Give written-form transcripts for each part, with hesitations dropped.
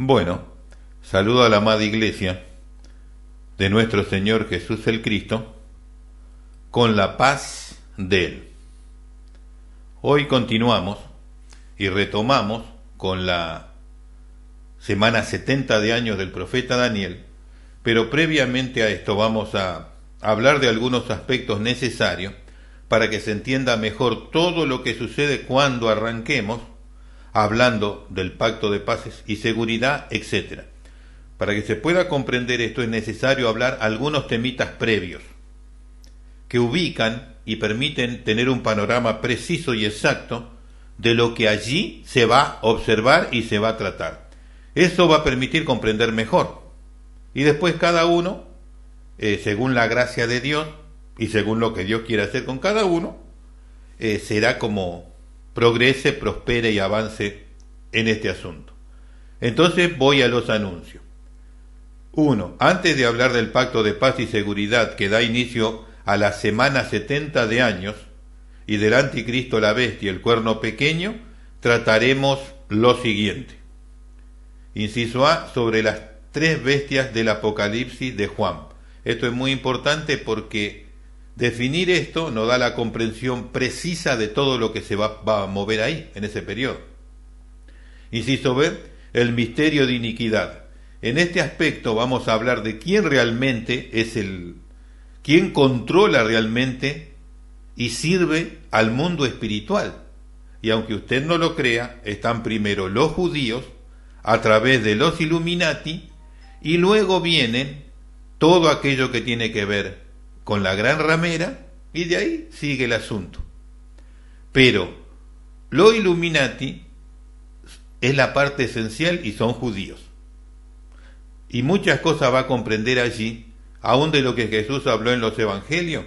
Bueno, saludo a la amada Iglesia de nuestro Señor Jesús el Cristo, con la paz de Él. Hoy continuamos y retomamos con la semana 70 de años del profeta Daniel, pero previamente a esto vamos a hablar de algunos aspectos necesarios para que se entienda mejor todo lo que sucede cuando arranquemos hablando del pacto de paz y seguridad, etc. Para que se pueda comprender esto es necesario hablar algunos temitas previos que ubican y permiten tener un panorama preciso y exacto de lo que allí se va a observar y se va a tratar. Eso va a permitir comprender mejor. Y después cada uno, según la gracia de Dios y según lo que Dios quiere hacer con cada uno, será como progrese, prospere y avance en este asunto. Entonces voy a los anuncios. 1. Antes de hablar del pacto de paz y seguridad que da inicio a la semana 70 de años y del anticristo, la bestia, el cuerno pequeño, trataremos lo siguiente. Inciso A, sobre las 3 bestias del Apocalipsis de Juan. Esto es muy importante porque definir esto nos da la comprensión precisa de todo lo que se va a mover ahí, en ese periodo. Inciso B, el misterio de iniquidad. En este aspecto vamos a hablar de quién realmente es quién controla realmente y sirve al mundo espiritual. Y aunque usted no lo crea, están primero los judíos a través de los Illuminati y luego vienen todo aquello que tiene que ver con la gran ramera y de ahí sigue el asunto. Pero los Illuminati es la parte esencial y son judíos. Y muchas cosas va a comprender allí, aún de lo que Jesús habló en los evangelios,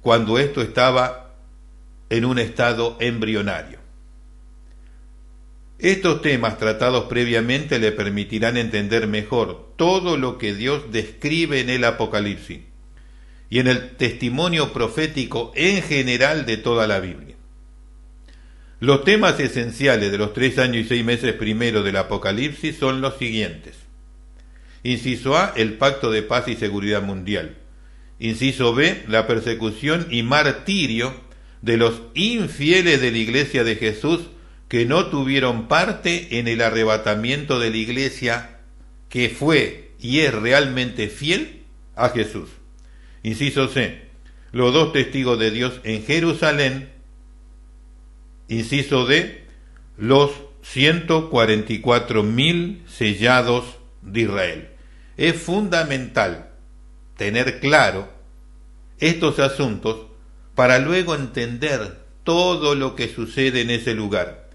cuando esto estaba en un estado embrionario. Estos temas tratados previamente le permitirán entender mejor todo lo que Dios describe en el Apocalipsis y en el testimonio profético en general de toda la Biblia. Los temas esenciales de los 3 años y 6 meses primeros del Apocalipsis son los siguientes. Inciso A, el pacto de paz y seguridad mundial. Inciso B, la persecución y martirio de los infieles de la Iglesia de Jesús que no tuvieron parte en el arrebatamiento de la Iglesia que fue y es realmente fiel a Jesús. Inciso C, los 2 testigos de Dios en Jerusalén. Inciso D, los 144.000 sellados de Israel. Es fundamental tener claro estos asuntos para luego entender todo lo que sucede en ese lugar.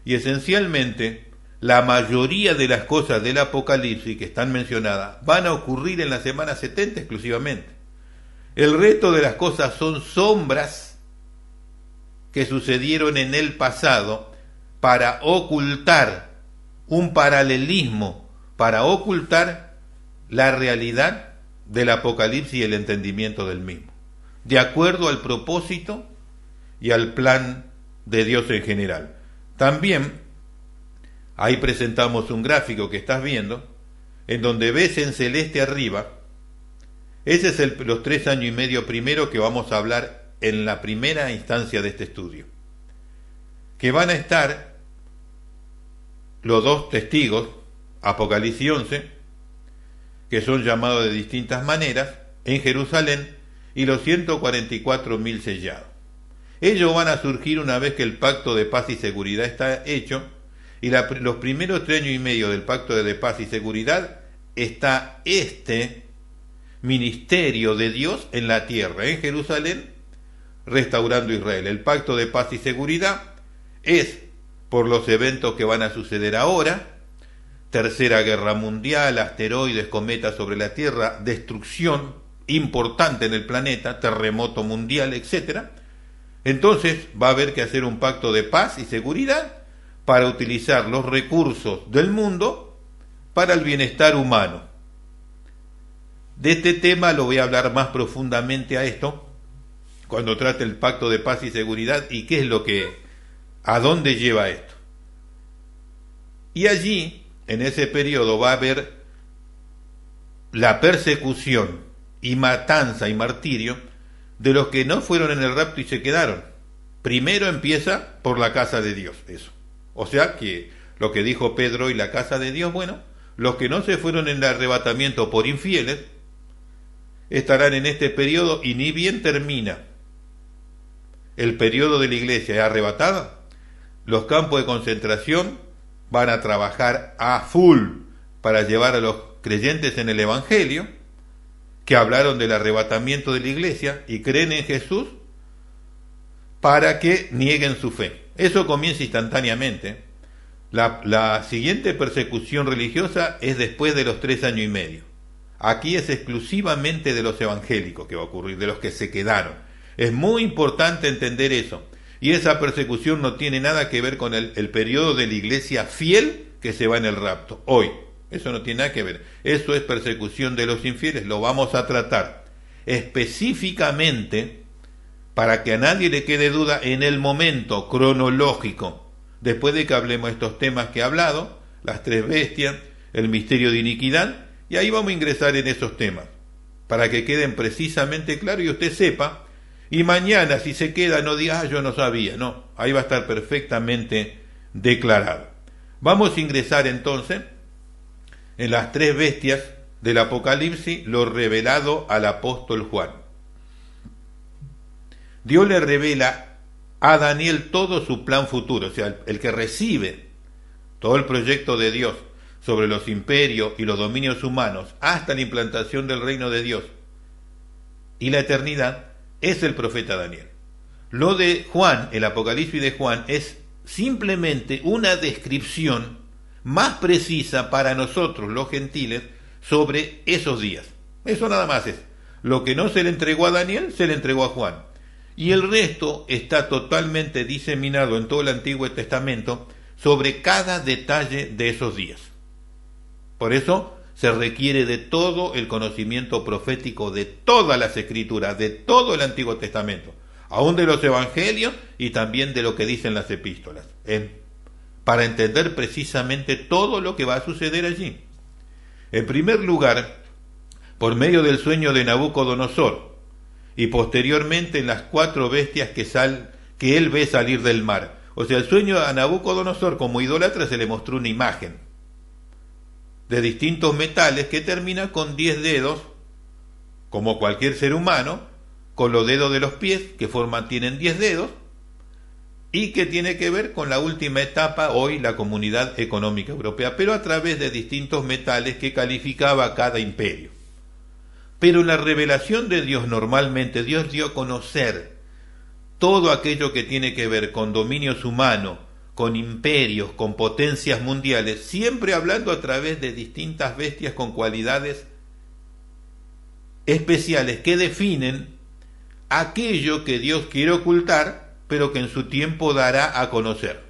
Y esencialmente, la mayoría de las cosas del Apocalipsis que están mencionadas van a ocurrir en la semana 70 exclusivamente. El resto de las cosas son sombras que sucedieron en el pasado para ocultar un paralelismo, para ocultar la realidad del Apocalipsis y el entendimiento del mismo, de acuerdo al propósito y al plan de Dios en general. También ahí presentamos un gráfico que estás viendo, en donde ves en celeste arriba. Ese es los 3 años y medio primero que vamos a hablar en la primera instancia de este estudio, que van a estar los 2 testigos, Apocalipsis 11, que son llamados de distintas maneras, en Jerusalén, y los 144.000 sellados. Ellos van a surgir una vez que el pacto de paz y seguridad está hecho, y los primeros 3 años y medio del pacto de paz y seguridad está este ministerio de Dios en la tierra, en Jerusalén, restaurando Israel. El pacto de paz y seguridad es por los eventos que van a suceder ahora: Tercera Guerra Mundial, asteroides, cometas sobre la Tierra, destrucción importante en el planeta, terremoto mundial, etc. Entonces va a haber que hacer un pacto de paz y seguridad para utilizar los recursos del mundo para el bienestar humano. De este tema lo voy a hablar más profundamente a esto cuando trate el pacto de paz y seguridad y qué es a dónde lleva esto. Y allí en ese periodo va a haber la persecución y matanza y martirio de los que no fueron en el rapto y se quedaron. Primero empieza por la casa de Dios, eso. O sea que lo que dijo Pedro y la casa de Dios, bueno, los que no se fueron en el arrebatamiento por infieles estarán en este periodo, y ni bien termina el periodo de la iglesia arrebatada, los campos de concentración van a trabajar a full para llevar a los creyentes en el Evangelio, que hablaron del arrebatamiento de la iglesia y creen en Jesús, para que nieguen su fe. Eso comienza instantáneamente. La siguiente persecución religiosa es después de los 3 años y medio. Aquí es exclusivamente de los evangélicos que va a ocurrir, de los que se quedaron. Es muy importante entender eso. Y esa persecución no tiene nada que ver con el periodo de la iglesia fiel que se va en el rapto. Hoy, eso no tiene nada que ver. Eso es persecución de los infieles. Lo vamos a tratar específicamente, para que a nadie le quede duda, en el momento cronológico, después de que hablemos estos temas que he hablado, las 3 bestias, el misterio de iniquidad, y ahí vamos a ingresar en esos temas, para que queden precisamente claros y usted sepa, y mañana si se queda no diga, yo no sabía, no, ahí va a estar perfectamente declarado. Vamos a ingresar entonces en las 3 bestias del Apocalipsis, lo revelado al apóstol Juan. Dios le revela a Daniel todo su plan futuro, o sea, el que recibe todo el proyecto de Dios sobre los imperios y los dominios humanos hasta la implantación del reino de Dios y la eternidad, es el profeta Daniel. Lo de Juan, el Apocalipsis de Juan, es simplemente una descripción más precisa para nosotros los gentiles sobre esos días. Eso nada más es. Lo que no se le entregó a Daniel, se le entregó a Juan. Y el resto está totalmente diseminado en todo el Antiguo Testamento sobre cada detalle de esos días. Por eso se requiere de todo el conocimiento profético de todas las escrituras, de todo el Antiguo Testamento, aún de los evangelios y también de lo que dicen las epístolas, para entender precisamente todo lo que va a suceder allí. En primer lugar, por medio del sueño de Nabucodonosor, y posteriormente en las 4 bestias que él ve salir del mar. O sea, el sueño a Nabucodonosor, como idólatra, se le mostró una imagen de distintos metales que termina con 10 dedos, como cualquier ser humano, con los dedos de los pies, que tienen 10 dedos, y que tiene que ver con la última etapa, hoy la Comunidad Económica Europea, pero a través de distintos metales que calificaba a cada imperio. Pero en la revelación de Dios, normalmente Dios dio a conocer todo aquello que tiene que ver con dominios humanos, con imperios, con potencias mundiales, siempre hablando a través de distintas bestias con cualidades especiales que definen aquello que Dios quiere ocultar, pero que en su tiempo dará a conocer,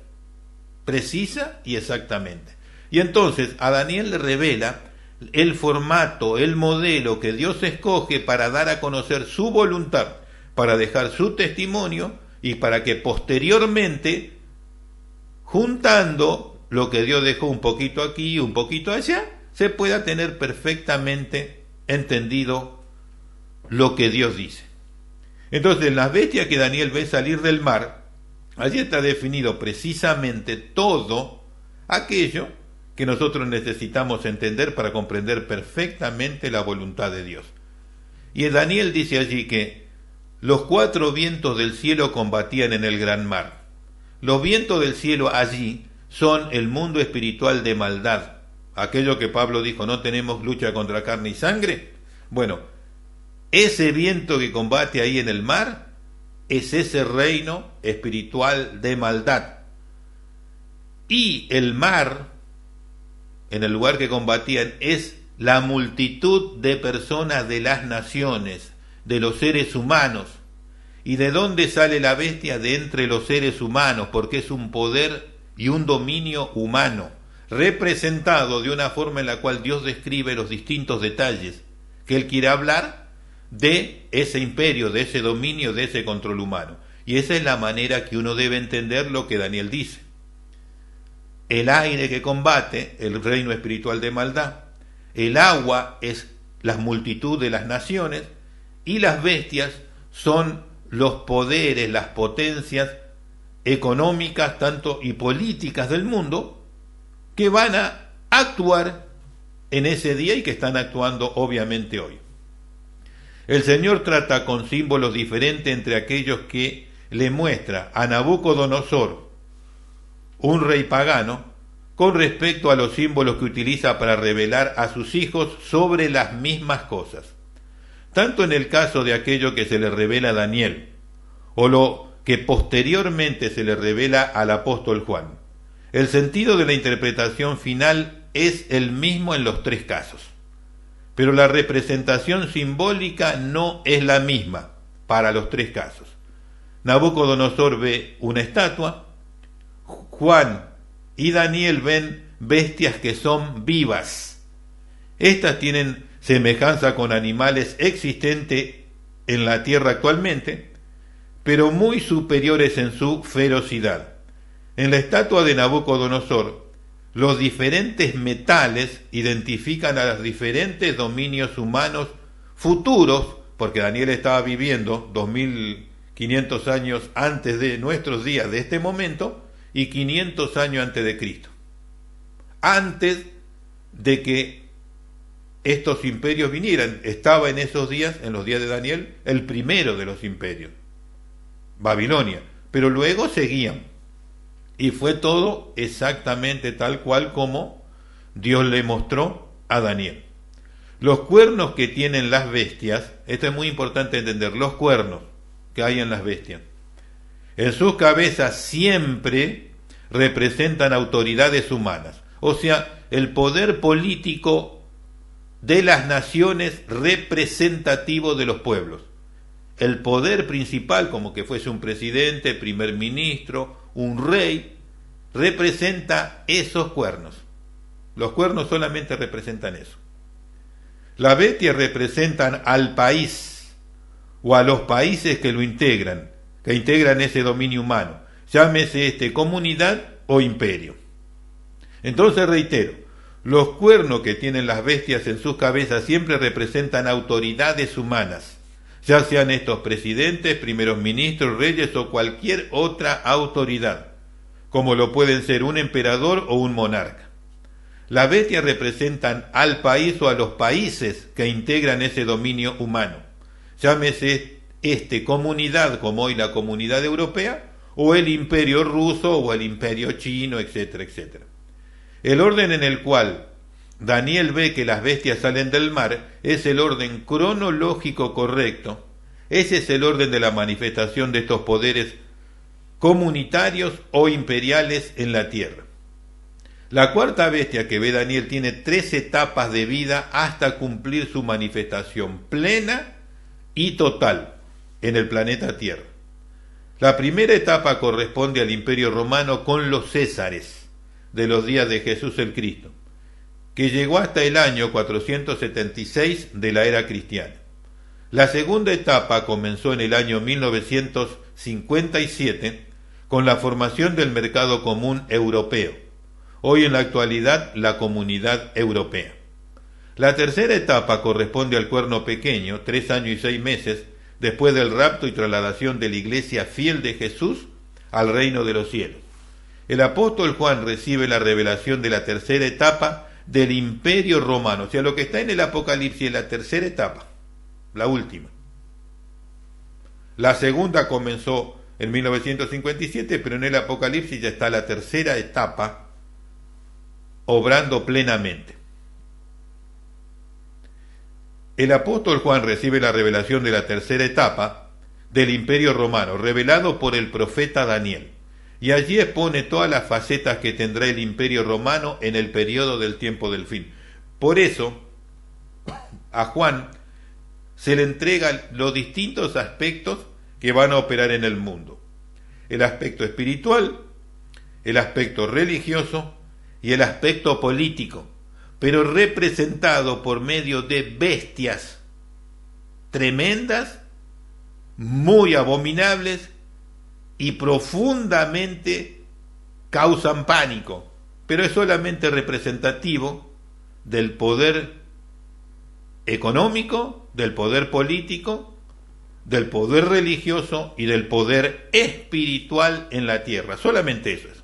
precisa y exactamente. Y entonces a Daniel le revela el formato, el modelo que Dios escoge para dar a conocer su voluntad, para dejar su testimonio y para que posteriormente, juntando lo que Dios dejó un poquito aquí y un poquito allá, se pueda tener perfectamente entendido lo que Dios dice. Entonces, en las bestias que Daniel ve salir del mar, allí está definido precisamente todo aquello que nosotros necesitamos entender para comprender perfectamente la voluntad de Dios. Y Daniel dice allí que los 4 vientos del cielo combatían en el gran mar. Los vientos del cielo allí son el mundo espiritual de maldad. Aquello que Pablo dijo, no tenemos lucha contra carne y sangre. Bueno, ese viento que combate ahí en el mar es ese reino espiritual de maldad. Y el mar, en el lugar que combatían, es la multitud de personas de las naciones, de los seres humanos. ¿Y de dónde sale la bestia? De entre los seres humanos, porque es un poder y un dominio humano, representado de una forma en la cual Dios describe los distintos detalles que Él quiere hablar de ese imperio, de ese dominio, de ese control humano. Y esa es la manera que uno debe entender lo que Daniel dice. el aire que combate el reino espiritual de maldad, el agua es la multitud de las naciones, y las bestias son los poderes, las potencias económicas tanto y políticas del mundo que van a actuar en ese día y que están actuando obviamente hoy. El Señor trata con símbolos diferentes entre aquellos que le muestra a Nabucodonosor, un rey pagano, con respecto a los símbolos que utiliza para revelar a sus hijos sobre las mismas cosas. Tanto en el caso de aquello que se le revela a Daniel, o lo que posteriormente se le revela al apóstol Juan, el sentido de la interpretación final es el mismo en los tres casos. Pero la representación simbólica no es la misma para los tres casos. Nabucodonosor ve una estatua, Juan y Daniel ven bestias que son vivas. Estas tienen semejanza con animales existentes en la tierra actualmente, pero muy superiores en su ferocidad. En la estatua de Nabucodonosor, los diferentes metales identifican a los diferentes dominios humanos futuros, porque Daniel estaba viviendo 2500 años antes de nuestros días de este momento y 500 años antes de Cristo. Antes de que estos imperios vinieran, estaba en esos días, en los días de Daniel, el primero de los imperios, Babilonia, pero luego seguían. Y fue todo exactamente tal cual como Dios le mostró a Daniel. Los cuernos que tienen las bestias, esto es muy importante entender, los cuernos que hay en las bestias, en sus cabezas siempre representan autoridades humanas, o sea, el poder político de las naciones representativo de los pueblos. El poder principal, como que fuese un presidente, primer ministro, un rey, representa esos cuernos. Los cuernos solamente representan eso. Las bestias representan al país o a los países que lo integran, que integran ese dominio humano, llámese comunidad o imperio. Entonces reitero, los cuernos que tienen las bestias en sus cabezas siempre representan autoridades humanas, ya sean estos presidentes, primeros ministros, reyes o cualquier otra autoridad, como lo pueden ser un emperador o un monarca. Las bestias representan al país o a los países que integran ese dominio humano, llámese comunidad como hoy la comunidad europea, o el imperio ruso o el imperio chino, etcétera, etcétera. El orden en el cual Daniel ve que las bestias salen del mar es el orden cronológico correcto. Ese es el orden de la manifestación de estos poderes comunitarios o imperiales en la tierra. La cuarta bestia que ve Daniel tiene 3 etapas de vida hasta cumplir su manifestación plena y total en el planeta Tierra. La primera etapa corresponde al Imperio Romano con los Césares de los días de Jesús el Cristo, que llegó hasta el año 476 de la era cristiana. La segunda etapa comenzó en el año 1957 con la formación del mercado común europeo, hoy en la actualidad la Comunidad Europea. La tercera etapa corresponde al cuerno pequeño, 3 años y 6 meses, después del rapto y trasladación de la iglesia fiel de Jesús al reino de los cielos. El apóstol Juan recibe la revelación de la tercera etapa del Imperio Romano, o sea, lo que está en el Apocalipsis es la tercera etapa, la última. La segunda comenzó en 1957, pero en el Apocalipsis ya está la tercera etapa obrando plenamente. El apóstol Juan recibe la revelación de la tercera etapa del Imperio Romano, revelado por el profeta Daniel, y allí expone todas las facetas que tendrá el Imperio Romano en el periodo del tiempo del fin. Por eso, a Juan se le entregan los distintos aspectos que van a operar en el mundo: el aspecto espiritual, el aspecto religioso y el aspecto político, pero representado por medio de bestias tremendas, muy abominables y profundamente causan pánico, pero es solamente representativo del poder económico, del poder político, del poder religioso y del poder espiritual en la tierra. Solamente eso es.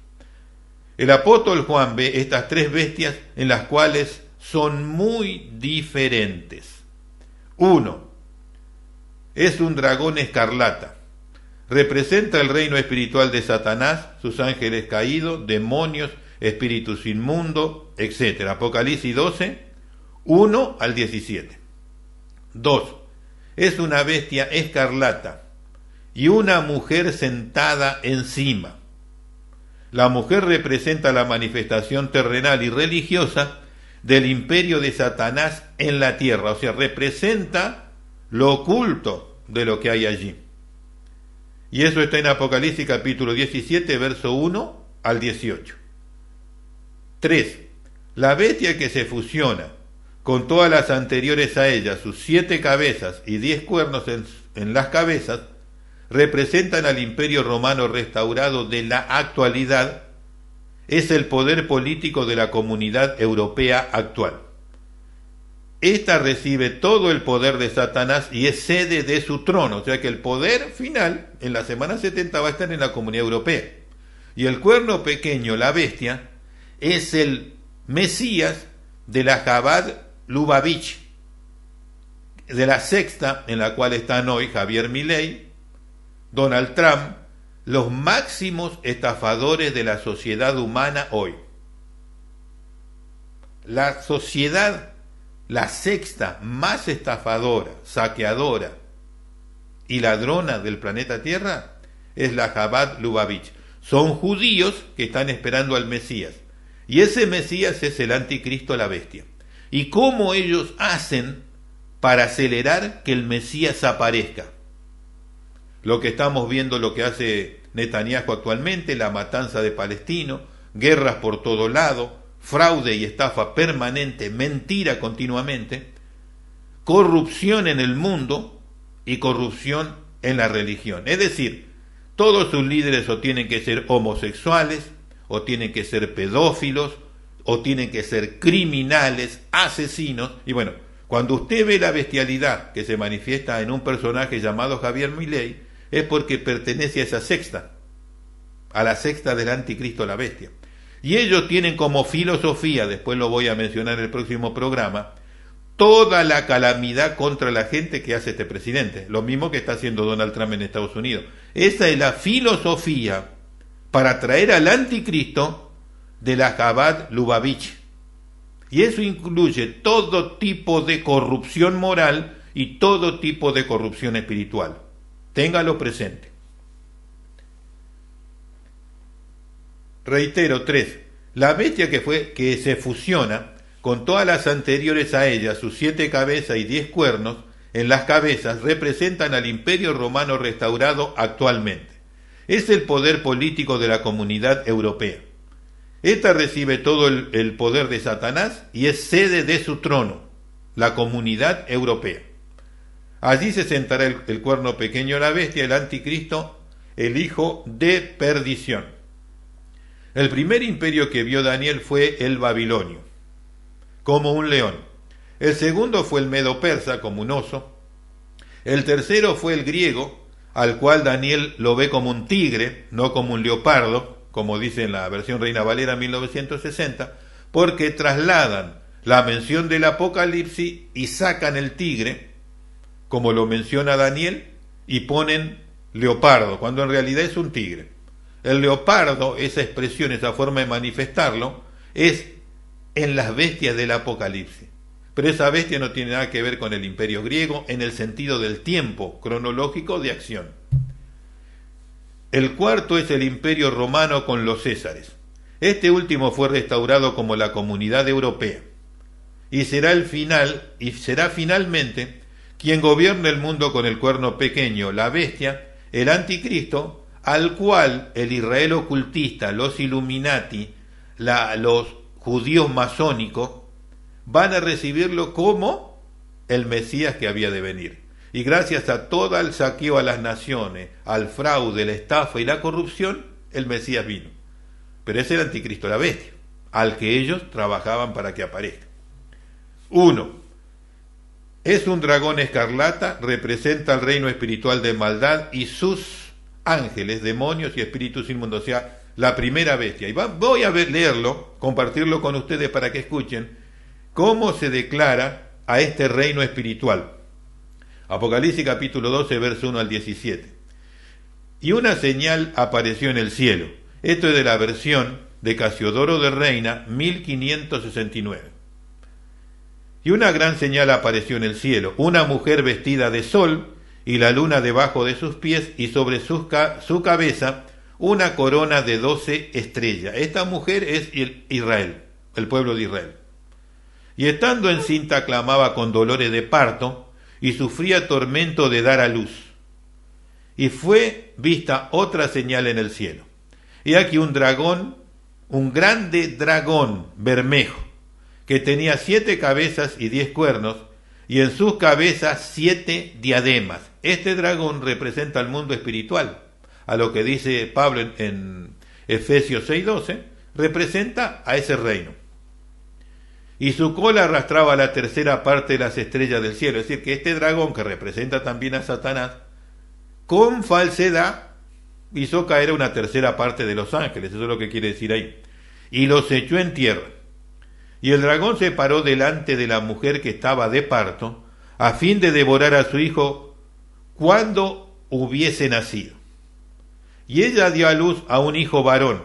El apóstol Juan ve estas tres bestias en las cuales son muy diferentes. Uno, es un dragón escarlata. Representa el reino espiritual de Satanás, sus ángeles caídos, demonios, espíritus inmundos, etc. Apocalipsis 12, 1 al 17. 2. Es una bestia escarlata y una mujer sentada encima. La mujer representa la manifestación terrenal y religiosa del imperio de Satanás en la tierra, o sea, representa lo oculto de lo que hay allí. Y eso está en Apocalipsis capítulo 17, verso 1 al 18. 3. La bestia que se fusiona con todas las anteriores a ella, sus 7 cabezas y 10 cuernos en las cabezas, representan al imperio romano restaurado de la actualidad. Es el poder político de la comunidad europea actual. Esta recibe todo el poder de Satanás y es sede de su trono, o sea que el poder final en la semana 70 va a estar en la comunidad europea. Y el cuerno pequeño, la bestia, es el Mesías de la Chabad Lubavitch, de la sexta en la cual están hoy Javier Milei, Donald Trump, los máximos estafadores de la sociedad humana hoy. La sociedad, la sexta más estafadora, saqueadora y ladrona del planeta Tierra es la Chabad Lubavitch. Son judíos que están esperando al Mesías. Y ese Mesías es el anticristo, la bestia. ¿Y cómo ellos hacen para acelerar que el Mesías aparezca? Lo que estamos viendo, lo que hace Netanyahu actualmente, la matanza de palestinos, guerras por todo lado, fraude y estafa permanente, mentira continuamente, corrupción en el mundo y corrupción en la religión. Es decir, todos sus líderes o tienen que ser homosexuales, o tienen que ser pedófilos, o tienen que ser criminales, asesinos. Y bueno, cuando usted ve la bestialidad que se manifiesta en un personaje llamado Javier Milei, es porque pertenece a esa sexta, a la sexta del anticristo, la bestia. Y ellos tienen como filosofía, después lo voy a mencionar en el próximo programa, toda la calamidad contra la gente que hace este presidente, lo mismo que está haciendo Donald Trump en Estados Unidos. Esa es la filosofía para traer al anticristo de la Chabad Lubavitch. Y eso incluye todo tipo de corrupción moral y todo tipo de corrupción espiritual. Téngalo presente. Reitero, 3. La bestia que se fusiona con todas las anteriores a ella, sus 7 cabezas y 10 cuernos en las cabezas, representan al imperio romano restaurado actualmente. Es el poder político de la comunidad europea. Esta recibe todo el poder de Satanás y es sede de su trono, la comunidad europea. Allí se sentará el cuerno pequeño, la bestia, el anticristo, el hijo de perdición. El primer imperio que vio Daniel fue el babilonio, como un león. El segundo fue el medo-persa, como un oso. El tercero fue el griego, al cual Daniel lo ve como un tigre, no como un leopardo, como dice en la versión Reina Valera 1960, porque trasladan la mención del Apocalipsis y sacan el tigre, como lo menciona Daniel, y ponen leopardo, cuando en realidad es un tigre. El leopardo, esa expresión, esa forma de manifestarlo, es en las bestias del Apocalipsis. Pero esa bestia no tiene nada que ver con el imperio griego en el sentido del tiempo cronológico de acción. El cuarto es el imperio romano con los césares. Este último fue restaurado como la comunidad europea. Y será finalmente quien gobierne el mundo con el cuerno pequeño, la bestia, el anticristo, al cual el Israel ocultista, los Illuminati, los judíos masónicos, van a recibirlo como el Mesías que había de venir. Y gracias a todo el saqueo a las naciones, al fraude, la estafa y la corrupción, el Mesías vino. Pero es el anticristo, la bestia. al que ellos trabajaban para que aparezca. 1. Es un dragón escarlata, representa el reino espiritual de maldad y sus ángeles, demonios y espíritus inmundos, o sea, la primera bestia. Y voy a leerlo, compartirlo con ustedes para que escuchen cómo se declara a este reino espiritual. Apocalipsis capítulo 12, verso 1 al 17. Y una señal apareció en el cielo. Esto es de la versión de Casiodoro de Reina, 1569. Y una gran señal apareció en el cielo, una mujer vestida de sol, y la luna debajo de sus pies, y sobre su cabeza una corona de 12 estrellas. Esta mujer es Israel, el pueblo de Israel. Y estando encinta clamaba con dolores de parto, y sufría tormento de dar a luz. Y fue vista otra señal en el cielo. Y aquí un dragón, un grande dragón bermejo, que tenía 7 cabezas y 10 cuernos, y en sus cabezas 7 diademas. Este dragón representa al mundo espiritual, a lo que dice Pablo en Efesios 6:12, representa a ese reino. Y su cola arrastraba la tercera parte de las estrellas del cielo, es decir, que este dragón, que representa también a Satanás, con falsedad hizo caer a una tercera parte de los ángeles, eso es lo que quiere decir ahí, y los echó en tierra. Y el dragón se paró delante de la mujer que estaba de parto, a fin de devorar a su hijo cuando hubiese nacido. Y ella dio a luz a un hijo varón,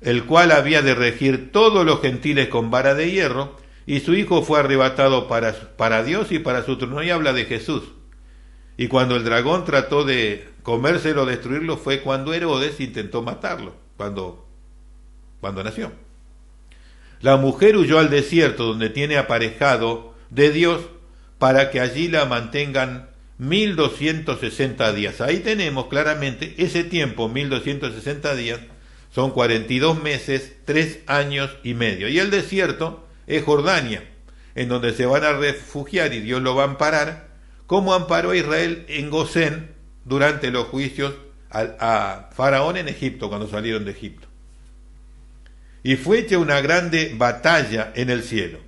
el cual había de regir todos los gentiles con vara de hierro, y su hijo fue arrebatado para Dios y para su trono. Y habla de Jesús. Y cuando el dragón trató de comérselo, destruirlo, fue cuando Herodes intentó matarlo, cuando nació. La mujer huyó al desierto, donde tiene aparejado de Dios, para que allí la mantengan 1260 días. Ahí tenemos claramente ese tiempo, 1260 días, son 42 meses, 3 años y medio. Y el desierto es Jordania, en donde se van a refugiar y Dios lo va a amparar, como amparó a Israel en Gosén durante los juicios a Faraón en Egipto, cuando salieron de Egipto. Y fue hecha una grande batalla en el cielo.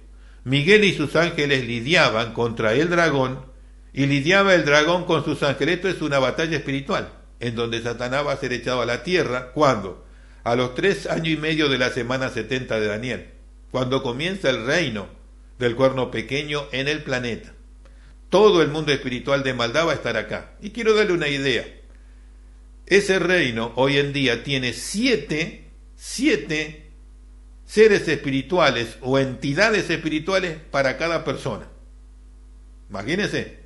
Miguel y sus ángeles lidiaban contra el dragón, y lidiaba el dragón con sus ángeles. Esto es una batalla espiritual, en donde Satanás va a ser echado a la tierra. ¿Cuándo? A los 3 años y medio de la semana 70 de Daniel, cuando comienza el reino del cuerno pequeño en el planeta. Todo el mundo espiritual de maldad va a estar acá. Y quiero darle una idea. Ese reino hoy en día tiene 7 seres espirituales o entidades espirituales para cada persona. Imagínense.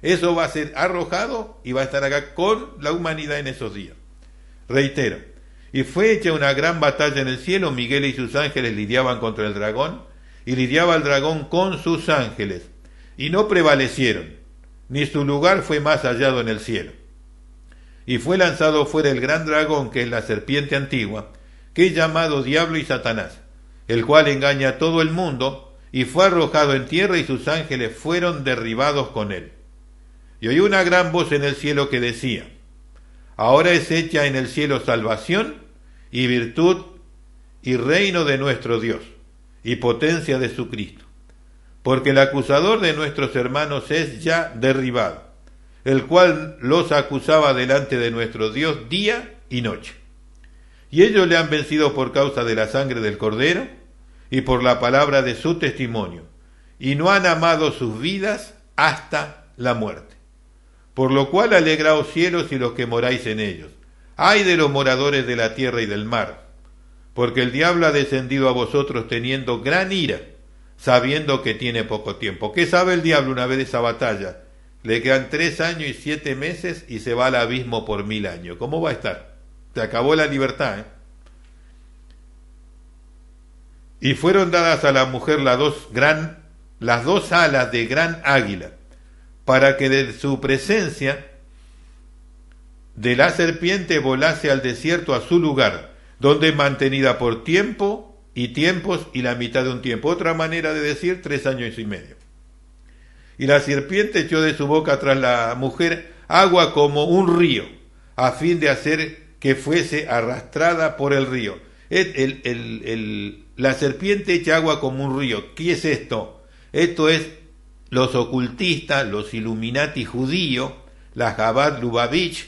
Eso va a ser arrojado y va a estar acá con la humanidad en esos días. Reitero. Y fue hecha una gran batalla en el cielo. Miguel y sus ángeles lidiaban contra el dragón, y lidiaba el dragón con sus ángeles, y no prevalecieron, ni su lugar fue más hallado en el cielo. Y fue lanzado fuera el gran dragón, que es la serpiente antigua, que es llamado Diablo y Satanás, el cual engaña a todo el mundo, y fue arrojado en tierra, y sus ángeles fueron derribados con él. Y oí una gran voz en el cielo que decía: ahora es hecha en el cielo salvación y virtud y reino de nuestro Dios y potencia de su Cristo, porque el acusador de nuestros hermanos es ya derribado, el cual los acusaba delante de nuestro Dios día y noche. Y ellos le han vencido por causa de la sangre del Cordero y por la palabra de su testimonio, y no han amado sus vidas hasta la muerte. Por lo cual alegraos cielos y los que moráis en ellos. Ay de los moradores de la tierra y del mar, porque el diablo ha descendido a vosotros teniendo gran ira, sabiendo que tiene poco tiempo. ¿Qué sabe el diablo una vez de esa batalla? Le quedan 3 años y 7 meses y se va al abismo por 1000 años. ¿Cómo va a estar? Se acabó la libertad, ¿eh? Y fueron dadas a la mujer las dos alas de gran águila, para que de su presencia de la serpiente volase al desierto, a su lugar, donde es mantenida por tiempo y tiempos y la mitad de un tiempo. Otra manera de decir 3 años y medio. Y la serpiente echó de su boca tras la mujer agua como un río, a fin de hacer que fuese arrastrada por el río. La serpiente echa agua como un río. ¿Qué es esto? Esto es los ocultistas, los Illuminati judíos, la Chabad Lubavitch,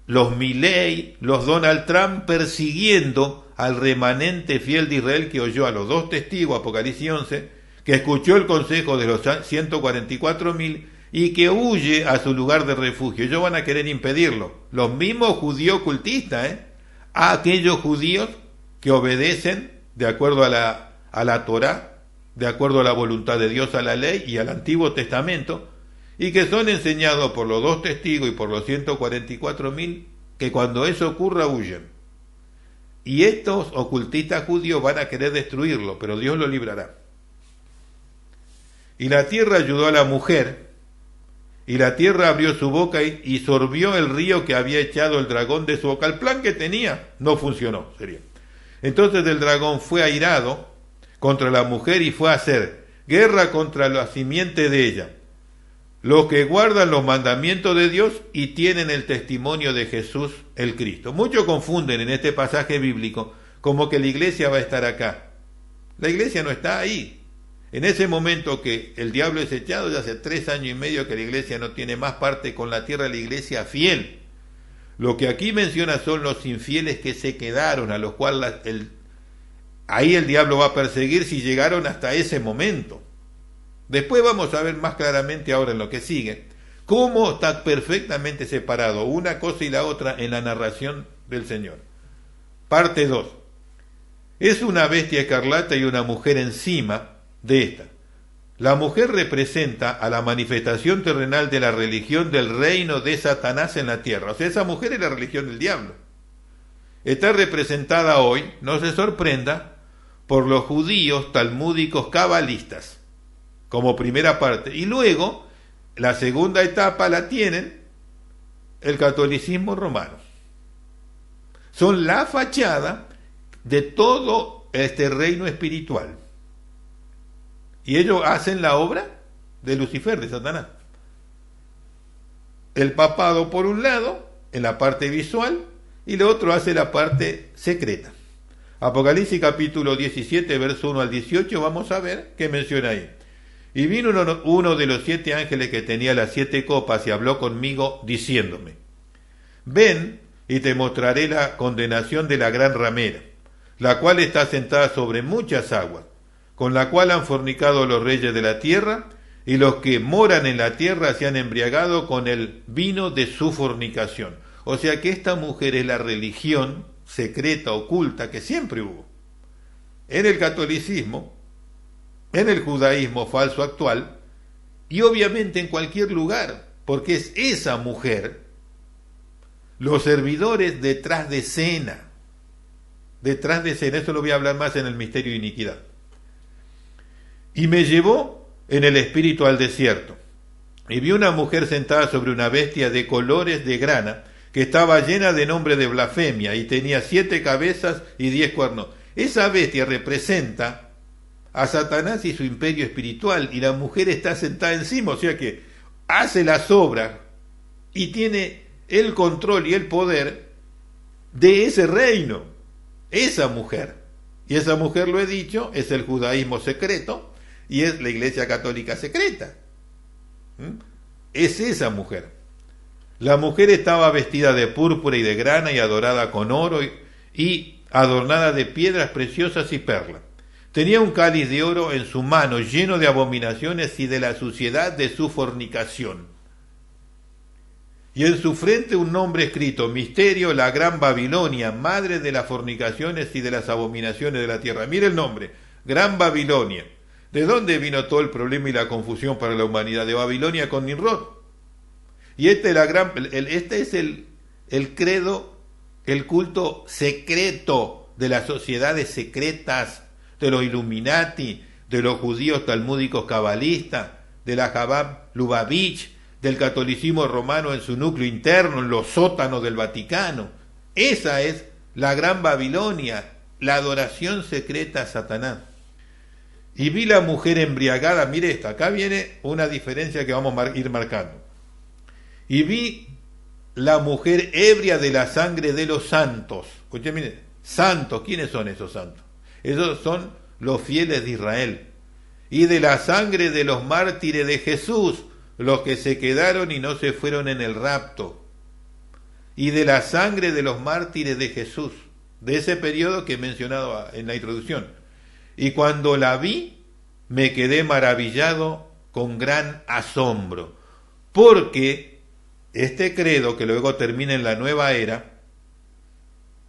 los Milley, los Donald Trump persiguiendo al remanente fiel de Israel que oyó a los dos testigos, Apocalipsis 11, que escuchó el consejo de los 144.000 y que huye a su lugar de refugio. Ellos van a querer impedirlo. Los mismos judíos ocultistas, a aquellos judíos que obedecen de acuerdo a la Torá, de acuerdo a la voluntad de Dios, a la ley y al Antiguo Testamento, y que son enseñados por los dos testigos y por los 144.000 que cuando eso ocurra huyen. Y estos ocultistas judíos van a querer destruirlo, pero Dios lo librará. Y la tierra ayudó a la mujer, y la tierra abrió su boca y sorbió el río que había echado el dragón de su boca. El plan que tenía no funcionó, sería. Entonces el dragón fue airado contra la mujer y fue a hacer guerra contra la simiente de ella, los que guardan los mandamientos de Dios y tienen el testimonio de Jesús el Cristo. Muchos confunden en este pasaje bíblico como que la iglesia va a estar acá. La iglesia no está ahí. En ese momento que el diablo es echado, ya hace 3 años y medio que la iglesia no tiene más parte con la tierra, la iglesia fiel. Lo que aquí menciona son los infieles que se quedaron, a los cuales ahí el diablo va a perseguir si llegaron hasta ese momento. Después vamos a ver más claramente ahora en lo que sigue, cómo está perfectamente separado una cosa y la otra en la narración del Señor. Parte 2. Es una bestia escarlata y una mujer encima de esta. La mujer representa a la manifestación terrenal de la religión del reino de Satanás en la tierra. O sea, esa mujer es la religión del diablo. Está representada hoy, no se sorprenda, por los judíos talmúdicos cabalistas, como primera parte. Y luego, la segunda etapa la tienen el catolicismo romano. Son la fachada de todo este reino espiritual. Y ellos hacen la obra de Lucifer, de Satanás. El papado por un lado, en la parte visual, y el otro hace la parte secreta. Apocalipsis capítulo 17, verso 1 al 18, vamos a ver qué menciona ahí. Y vino uno de los 7 ángeles que tenía las 7 copas y habló conmigo diciéndome: ven y te mostraré la condenación de la gran ramera, la cual está sentada sobre muchas aguas, con la cual han fornicado los reyes de la tierra, y los que moran en la tierra se han embriagado con el vino de su fornicación. O sea que esta mujer es la religión secreta, oculta, que siempre hubo. En el catolicismo, en el judaísmo falso actual, y obviamente en cualquier lugar, porque es esa mujer, los servidores detrás de escena, eso lo voy a hablar más en el misterio de iniquidad. Y me llevó en el espíritu al desierto, y vi una mujer sentada sobre una bestia de colores de grana, que estaba llena de nombre de blasfemia, y tenía 7 cabezas y 10 cuernos. Esa bestia representa a Satanás y su imperio espiritual, y la mujer está sentada encima, o sea que hace las obras y tiene el control y el poder de ese reino, esa mujer. Y esa mujer, lo he dicho, es el judaísmo secreto y es la iglesia católica secreta. Es esa mujer. La mujer estaba vestida de púrpura y de grana y adorada con oro y adornada de piedras preciosas y perlas. Tenía un cáliz de oro en su mano lleno de abominaciones y de la suciedad de su fornicación. Y en su frente un nombre escrito: Misterio, la Gran Babilonia, madre de las fornicaciones y de las abominaciones de la tierra. Mire el nombre, Gran Babilonia. ¿De dónde vino todo el problema y la confusión para la humanidad? De Babilonia con Nimrod. Y este es el credo, el culto secreto de las sociedades secretas, de los Illuminati, de los judíos talmúdicos cabalistas, de la Chabad Lubavitch, del catolicismo romano en su núcleo interno, en los sótanos del Vaticano. Esa es la Gran Babilonia, la adoración secreta a Satanás. Y vi la mujer embriagada, mire esto, acá viene una diferencia que vamos a ir marcando. Y vi la mujer ebria de la sangre de los santos. Escuchen, mire, santos. ¿Quiénes son esos santos? Esos son los fieles de Israel. Y de la sangre de los mártires de Jesús, los que se quedaron y no se fueron en el rapto. Y de la sangre de los mártires de Jesús, de ese periodo que he mencionado en la introducción. Y cuando la vi, me quedé maravillado con gran asombro, porque este credo, que luego termina en la nueva era,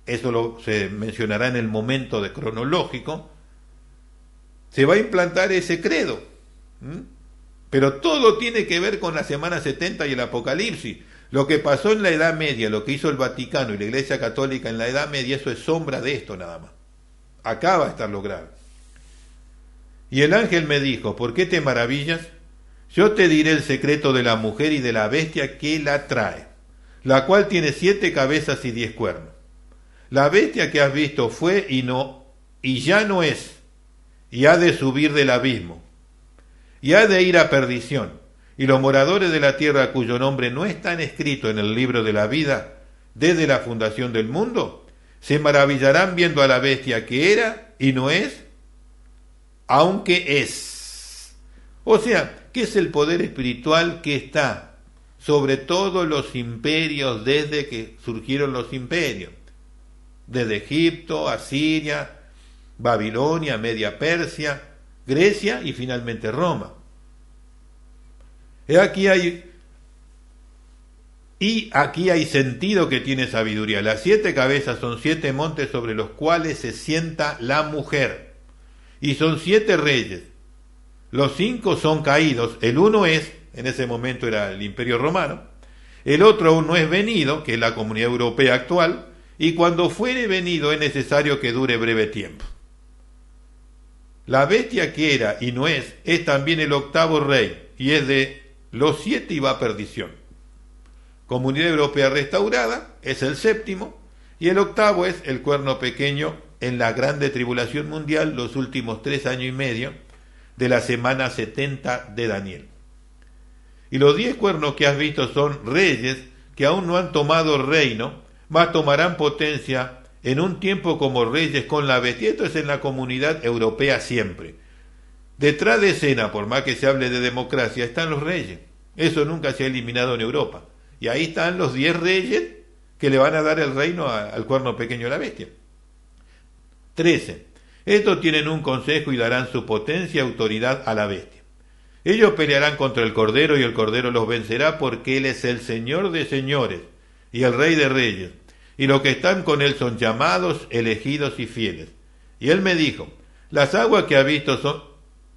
eso se mencionará en el momento de cronológico, se va a implantar ese credo. Pero todo tiene que ver con la semana 70 y el Apocalipsis. Lo que pasó en la Edad Media, lo que hizo el Vaticano y la Iglesia Católica en la Edad Media, eso es sombra de esto nada más. Acá va a estar logrado. Y el ángel me dijo, ¿por qué te maravillas? Yo te diré el secreto de la mujer y de la bestia que la trae, la cual tiene 7 cabezas y 10 cuernos. La bestia que has visto fue y ya no es, y ha de subir del abismo, y ha de ir a perdición, y los moradores de la tierra cuyo nombre no están escrito en el libro de la vida desde la fundación del mundo, se maravillarán viendo a la bestia que era y no es, aunque es. O sea, que es el poder espiritual que está sobre todos los imperios desde que surgieron los imperios, desde Egipto, Asiria, Babilonia, Media Persia, Grecia y finalmente Roma. Aquí hay sentido que tiene sabiduría. Las 7 cabezas son 7 montes sobre los cuales se sienta la mujer, y son 7 reyes. Los 5 son caídos, el uno es, en ese momento era el Imperio Romano, el otro aún no es venido, que es la Comunidad Europea actual, y cuando fuere venido es necesario que dure breve tiempo. La bestia que era y no es también el 8º rey, y es de los 7 y va a perdición. Comunidad Europea restaurada es el 7º, y el 8º es el cuerno pequeño en la grande tribulación mundial, los últimos 3 años y medio de la semana 70 de Daniel. Y los 10 cuernos que has visto son reyes que aún no han tomado reino, mas tomarán potencia en un tiempo como reyes con la bestia. Esto es en la Comunidad Europea siempre. Detrás de escena, por más que se hable de democracia, están los reyes. Eso nunca se ha eliminado en Europa. Y ahí están los 10 reyes que le van a dar el reino al cuerno pequeño de la bestia. 13. Estos tienen un consejo y darán su potencia y autoridad a la bestia. Ellos pelearán contra el Cordero y el Cordero los vencerá, porque Él es el Señor de señores y el Rey de reyes. Y los que están con Él son llamados, elegidos y fieles. Y Él me dijo, las aguas que ha visto son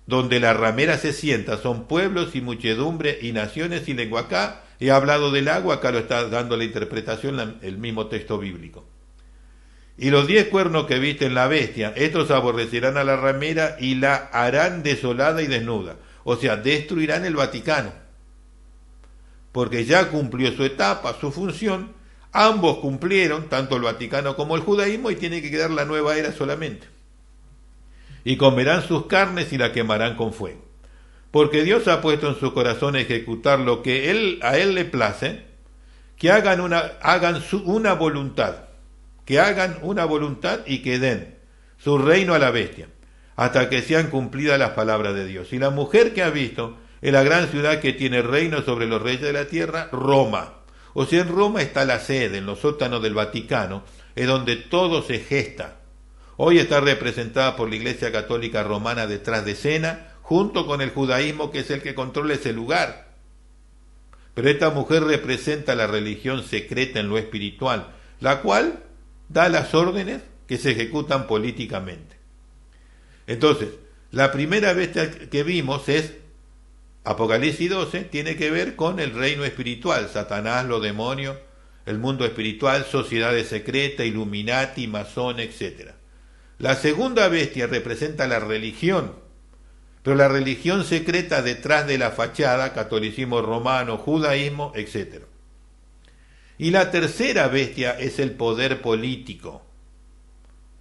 donde la ramera se sienta, son pueblos y muchedumbre y naciones y lengua. Acá he hablado del agua, acá lo está dando la interpretación el mismo texto bíblico. Y los 10 cuernos que viste en la bestia, estos aborrecerán a la ramera y la harán desolada y desnuda. O sea, destruirán el Vaticano, porque ya cumplió su etapa, su función. Ambos cumplieron, tanto el Vaticano como el judaísmo, y tiene que quedar la nueva era solamente. Y comerán sus carnes y la quemarán con fuego. Porque Dios ha puesto en su corazón ejecutar lo que a Él le place, que hagan una voluntad, y que den su reino a la bestia, hasta que sean cumplidas las palabras de Dios. Y la mujer que ha visto es la gran ciudad que tiene reino sobre los reyes de la tierra, Roma. O sea, en Roma está la sede, en los sótanos del Vaticano, es donde todo se gesta. Hoy está representada por la Iglesia Católica Romana detrás de escena, junto con el judaísmo, que es el que controla ese lugar. Pero esta mujer representa la religión secreta en lo espiritual, la cual da las órdenes que se ejecutan políticamente. Entonces, la primera vez que vimos es Apocalipsis 12, tiene que ver con el reino espiritual, Satanás, los demonios, el mundo espiritual, sociedades secretas, Illuminati, masón, etc. La segunda bestia representa la religión, pero la religión secreta detrás de la fachada, catolicismo romano, judaísmo, etc. Y la tercera bestia es el poder político.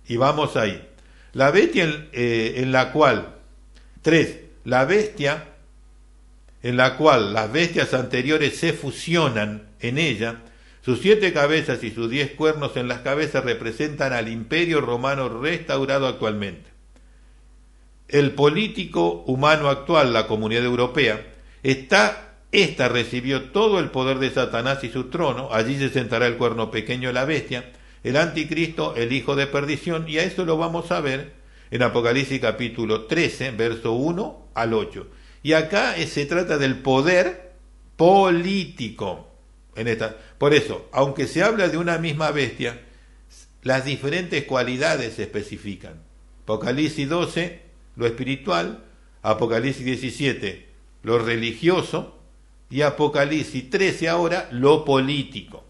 Y vamos ahí. La bestia en la cual las bestias anteriores se fusionan en ella, Sus 7 cabezas y sus 10 cuernos en las cabezas representan al imperio romano restaurado actualmente. El político humano actual, la Comunidad Europea, esta recibió todo el poder de Satanás y su trono. Allí se sentará el cuerno pequeño, la bestia, el anticristo, el hijo de perdición, y a eso lo vamos a ver en Apocalipsis capítulo 13, verso 1 al 8. Y acá se trata del poder político. Por eso, aunque se habla de una misma bestia, las diferentes cualidades se especifican. Apocalipsis 12, lo espiritual; Apocalipsis 17, lo religioso; y Apocalipsis 13 ahora, lo político.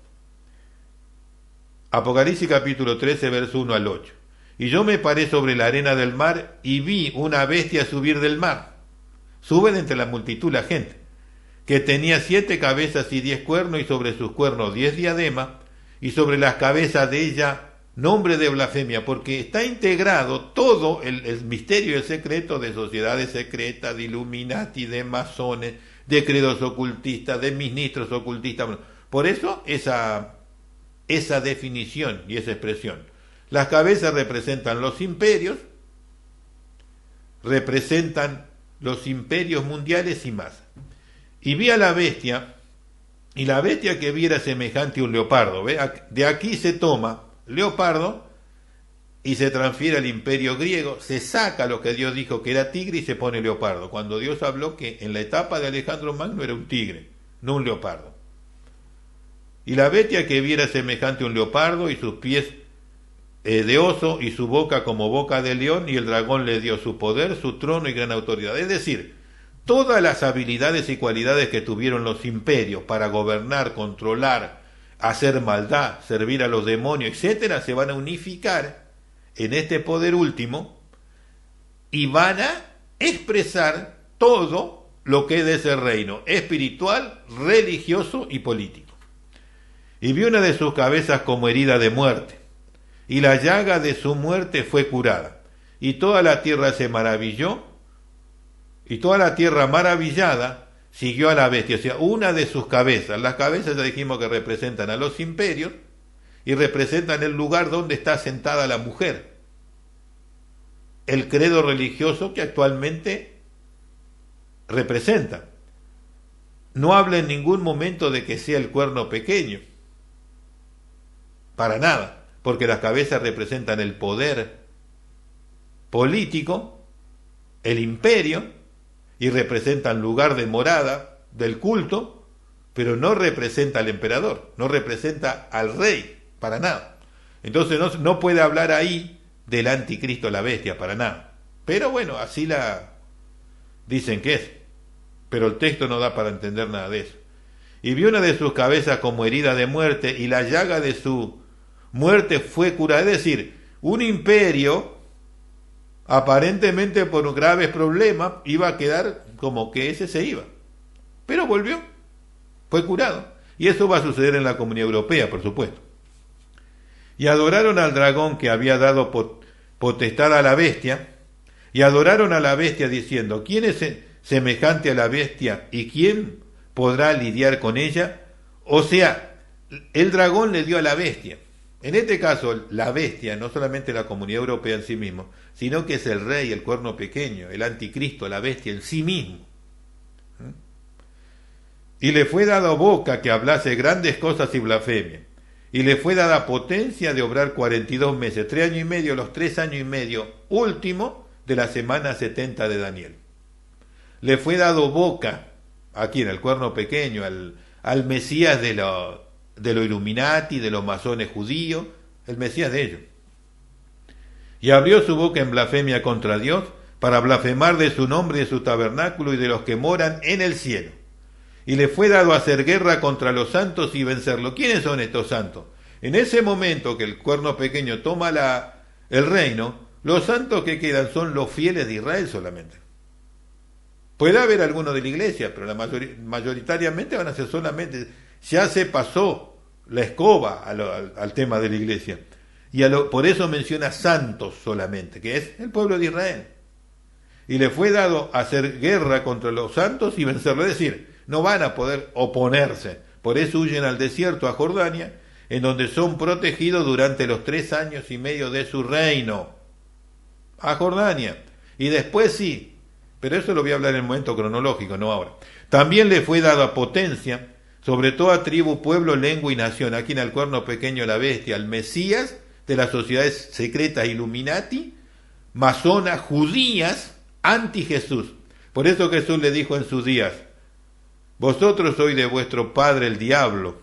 Apocalipsis capítulo 13, verso 1 al 8. Y yo me paré sobre la arena del mar y vi una bestia subir del mar. Sube de entre la multitud la gente, que tenía 7 cabezas y 10 cuernos, y sobre sus cuernos 10 diademas, y sobre las cabezas de ella nombre de blasfemia, porque está integrado todo el misterio y el secreto de sociedades secretas, de Illuminati, de masones, de credos ocultistas, de ministros ocultistas. Por eso esa definición y esa expresión. Las cabezas representan los imperios mundiales y más. Y vi a la bestia, y la bestia que vi era semejante a un leopardo. ¿Ve? De aquí se toma leopardo y se transfiere al imperio griego, se saca lo que Dios dijo que era tigre y se pone leopardo, cuando Dios habló que en la etapa de Alejandro Magno era un tigre, no un leopardo. Y la bestia que vi era semejante a un leopardo, y sus pies de oso, y su boca como boca de león, y el dragón le dio su poder, su trono y gran autoridad. Es decir, todas las habilidades y cualidades que tuvieron los imperios para gobernar, controlar, hacer maldad, servir a los demonios, etcétera, se van a unificar en este poder último y van a expresar todo lo que es de ese reino espiritual, religioso y político. Y vi una de sus cabezas como herida de muerte, y la llaga de su muerte fue curada, y toda la tierra se maravilló, y toda la tierra maravillada siguió a la bestia. O sea, una de sus cabezas, las cabezas ya dijimos que representan a los imperios y representan el lugar donde está sentada la mujer, el credo religioso que actualmente representa. No habla en ningún momento de que sea el cuerno pequeño, para nada, porque las cabezas representan el poder político, el imperio, y representan lugar de morada del culto, pero no representa al emperador, no representa al rey, para nada. Entonces no puede hablar ahí del anticristo, la bestia, para nada. Pero bueno, así la dicen que es, pero el texto no da para entender nada de eso. Y vio una de sus cabezas como herida de muerte, y la llaga de su muerte fue curada. Es decir, un imperio aparentemente por graves problemas iba a quedar como que ese se iba, pero volvió, fue curado, y eso va a suceder en la Comunidad Europea, por supuesto. Y adoraron al dragón que había dado potestad a la bestia, y adoraron a la bestia diciendo: ¿quién es semejante a la bestia y quién podrá lidiar con ella? O sea, el dragón le dio a la bestia. En este caso, la bestia, no solamente la Comunidad Europea en sí mismo, sino que es el rey, el cuerno pequeño, el anticristo, la bestia en sí mismo. Y le fue dado boca que hablase grandes cosas y blasfemia. Y le fue dada potencia de obrar 42 meses, 3 años y medio, los 3 años y medio último de la semana 70 de Daniel. Le fue dado boca, aquí en el cuerno pequeño, al Mesías de lo Illuminati, de los masones judíos, el Mesías de ellos. Y abrió su boca en blasfemia contra Dios, para blasfemar de su nombre y de su tabernáculo y de los que moran en el cielo. Y le fue dado hacer guerra contra los santos y vencerlo. ¿Quiénes son estos santos? En ese momento que el cuerno pequeño toma el reino, los santos que quedan son los fieles de Israel solamente. Puede haber algunos de la iglesia, pero mayoritariamente van a ser solamente... Ya se pasó la escoba al tema de la iglesia. Y por eso menciona santos solamente, que es el pueblo de Israel. Y le fue dado hacer guerra contra los santos y vencerlo. Es decir, no van a poder oponerse, Por eso huyen al desierto, a Jordania, en donde son protegidos durante los 3 años y medio de su reino. A Jordania. Y después sí, pero eso lo voy a hablar en el momento cronológico, no ahora. También le fue dada potencia sobre toda tribu, pueblo, lengua y nación. Aquí en el cuerno pequeño la bestia, el Mesías de las sociedades secretas Illuminati, masonas, judías, anti-Jesús. Por eso Jesús le dijo en sus días: vosotros sois de vuestro padre el diablo,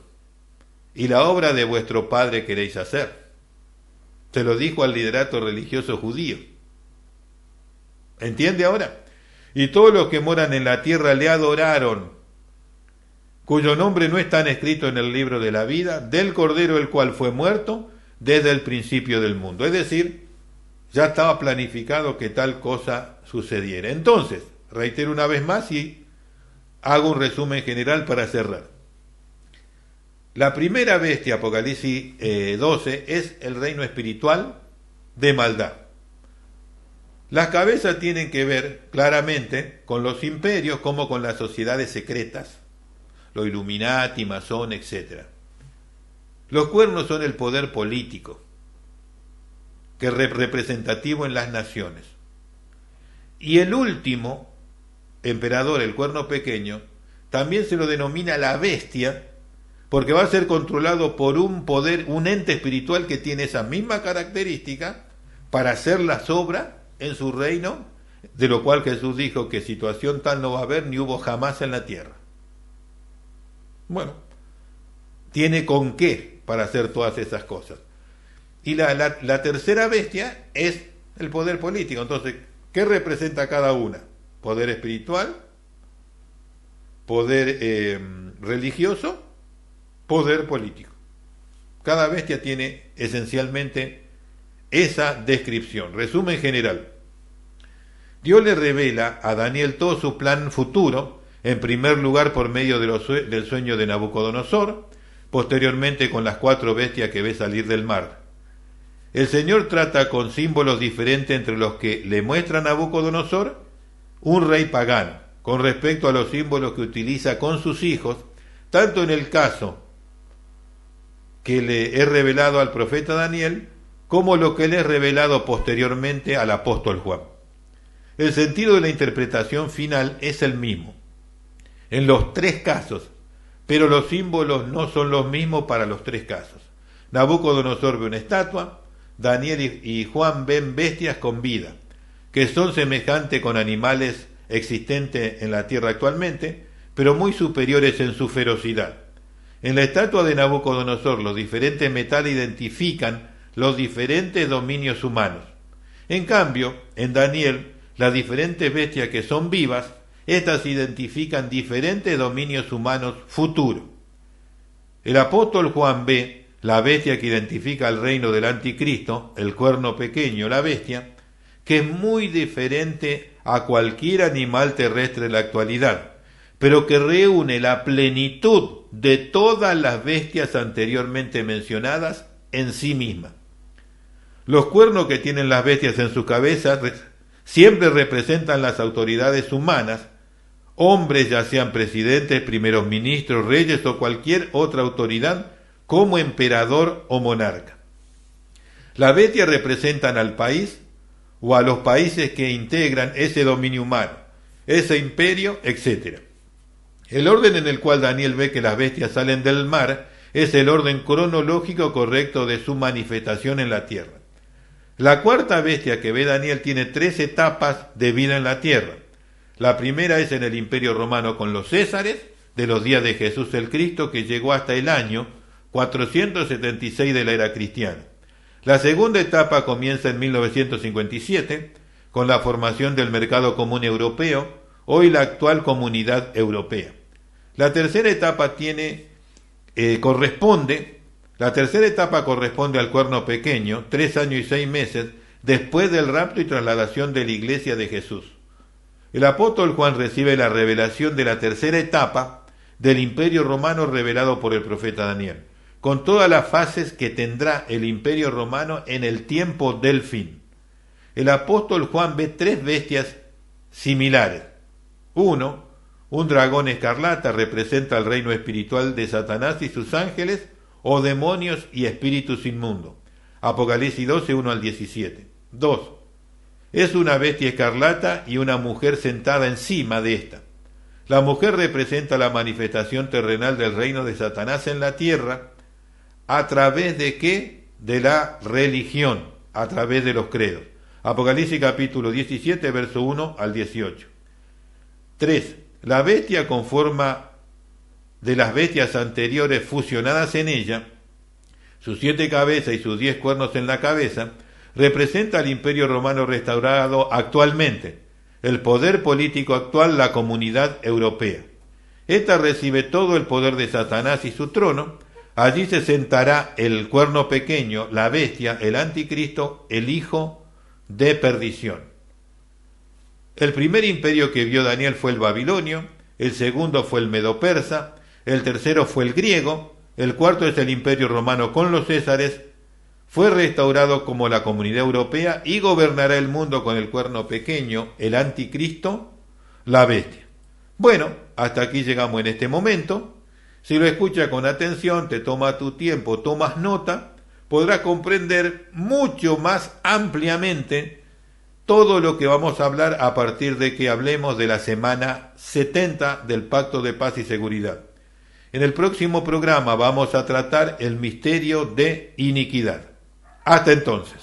y la obra de vuestro padre queréis hacer. Se lo dijo al liderato religioso judío. ¿Entiende ahora? Y todos los que moran en la tierra le adoraron, cuyo nombre no están escrito en el libro de la vida, del Cordero el cual fue muerto desde el principio del mundo. Es decir, ya estaba planificado que tal cosa sucediera. Entonces, reitero una vez más y hago un resumen general para cerrar. La primera bestia, Apocalipsis 12, es el reino espiritual de maldad. Las cabezas tienen que ver claramente con los imperios como con las sociedades secretas, los Illuminati, masón, etc. Los cuernos son el poder político, que es representativo en las naciones. Y el último emperador, el cuerno pequeño, también se lo denomina la bestia, porque va a ser controlado por un poder, un ente espiritual que tiene esa misma característica para hacer las obras en su reino, de lo cual Jesús dijo que situación tal no va a haber ni hubo jamás en la tierra. Bueno, tiene con qué para hacer todas esas cosas. Y la tercera bestia es el poder político. Entonces, ¿qué representa cada una? Poder espiritual, poder religioso, poder político. Cada bestia tiene esencialmente esa descripción. Resumen general. Dios le revela a Daniel todo su plan futuro, en primer lugar por medio del sueño de Nabucodonosor, posteriormente con las 4 bestias que ve salir del mar. El Señor trata con símbolos diferentes entre los que le muestra a Nabucodonosor, un rey pagano, con respecto a los símbolos que utiliza con sus hijos, tanto en el caso que le es revelado al profeta Daniel, como lo que le es revelado posteriormente al apóstol Juan. El sentido de la interpretación final es el mismo en los 3 casos, pero los símbolos no son los mismos para los 3 casos. Nabucodonosor ve una estatua, Daniel y Juan ven bestias con vida, que son semejantes con animales existentes en la tierra actualmente, pero muy superiores en su ferocidad. En la estatua de Nabucodonosor, los diferentes metales identifican los diferentes dominios humanos. En cambio, en Daniel, las diferentes bestias que son vivas, estas identifican diferentes dominios humanos futuros. El apóstol Juan ve la bestia que identifica el reino del anticristo, el cuerno pequeño, la bestia, que es muy diferente a cualquier animal terrestre en la actualidad, pero que reúne la plenitud de todas las bestias anteriormente mencionadas en sí misma. Los cuernos que tienen las bestias en su cabeza siempre representan las autoridades humanas, hombres ya sean presidentes, primeros ministros, reyes o cualquier otra autoridad, como emperador o monarca. Las bestias representan al país o a los países que integran ese dominio humano, ese imperio, etc. El orden en el cual Daniel ve que las bestias salen del mar es el orden cronológico correcto de su manifestación en la tierra. La 4ª bestia que ve Daniel tiene 3 etapas de vida en la tierra. La primera es en el Imperio Romano con los Césares, de los días de Jesús el Cristo, que llegó hasta el año 476 de la era cristiana. La segunda etapa comienza en 1957, con la formación del Mercado Común Europeo, hoy la actual Comunidad Europea. La tercera etapa corresponde al cuerno pequeño, 3 años y 6 meses después del rapto y trasladación de la iglesia de Jesús. El apóstol Juan recibe la revelación de la tercera etapa del imperio romano revelado por el profeta Daniel, con todas las fases que tendrá el imperio romano en el tiempo del fin. El apóstol Juan ve 3 bestias similares. 1. Un dragón escarlata representa el reino espiritual de Satanás y sus ángeles, o demonios y espíritus inmundos. Apocalipsis 12, 1 al 17. 2. Es una bestia escarlata y una mujer sentada encima de esta. La mujer representa la manifestación terrenal del reino de Satanás en la tierra. ¿A través de qué? De la religión, a través de los credos. Apocalipsis capítulo 17, verso 1 al 18. 3. La bestia con forma de las bestias anteriores fusionadas en ella, sus 7 cabezas y sus 10 cuernos en la cabeza, representa al imperio romano restaurado actualmente, el poder político actual, la comunidad europea. Esta recibe todo el poder de Satanás y su trono. Allí se sentará el cuerno pequeño, la bestia, el anticristo, el hijo de perdición. El primer imperio que vio Daniel fue el babilonio, el segundo fue el medo-persa, el tercero fue el griego, el cuarto es el imperio romano con los césares. Fue restaurado como la comunidad europea y gobernará el mundo con el cuerno pequeño, el anticristo, la bestia. Bueno, hasta aquí llegamos en este momento. Si lo escuchas con atención, te toma tu tiempo, tomas nota, podrás comprender mucho más ampliamente todo lo que vamos a hablar a partir de que hablemos de la semana 70 del Pacto de Paz y Seguridad. En el próximo programa vamos a tratar el misterio de iniquidad. Hasta entonces.